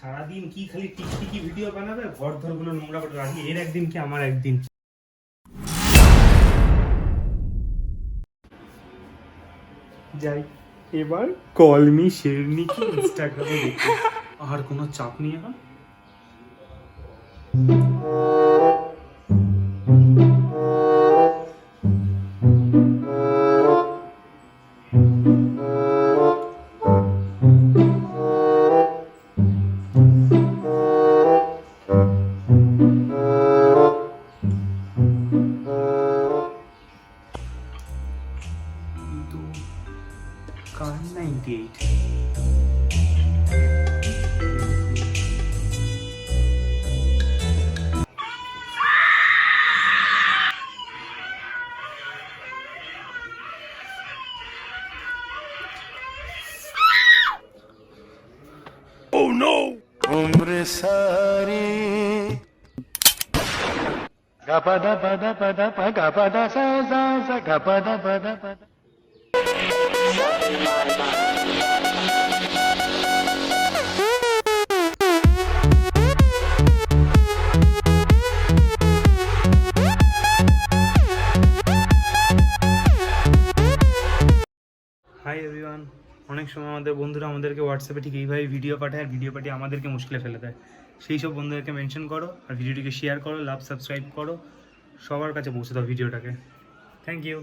সারাদিন কি খালি টিকটিকি ভিডিও বানাবে, ঘর ধরগুলো নোংরা করে রাখি, এর একদিন কি আমার একদিন। যাই এবার কল মি শেরনি কি ইনস্টাগ্রামে দেখি, আর কোনো চাপ নেই এখন। Car 98 Oh no! उम्र सारी गपदा पदा पदा प गपदा सा सा सा गपदा पदा पदा। Hi everyone. অনেক সময় আমাদের বন্ধুরা আমাদেরকে হোয়াটসঅ্যাপে ঠিক এইভাবে ভিডিও পাঠায়, আর ভিডিও পাঠিয়ে আমাদেরকে মুশকিলে ফেলে দেয়। সেই সব বন্ধুদেরকে মেনশন করো, আর ভিডিওটিকে শেয়ার করো, লাভ সাবস্ক্রাইব করো, সবার কাছে পৌঁছে দাও ভিডিওটাকে। Thank you.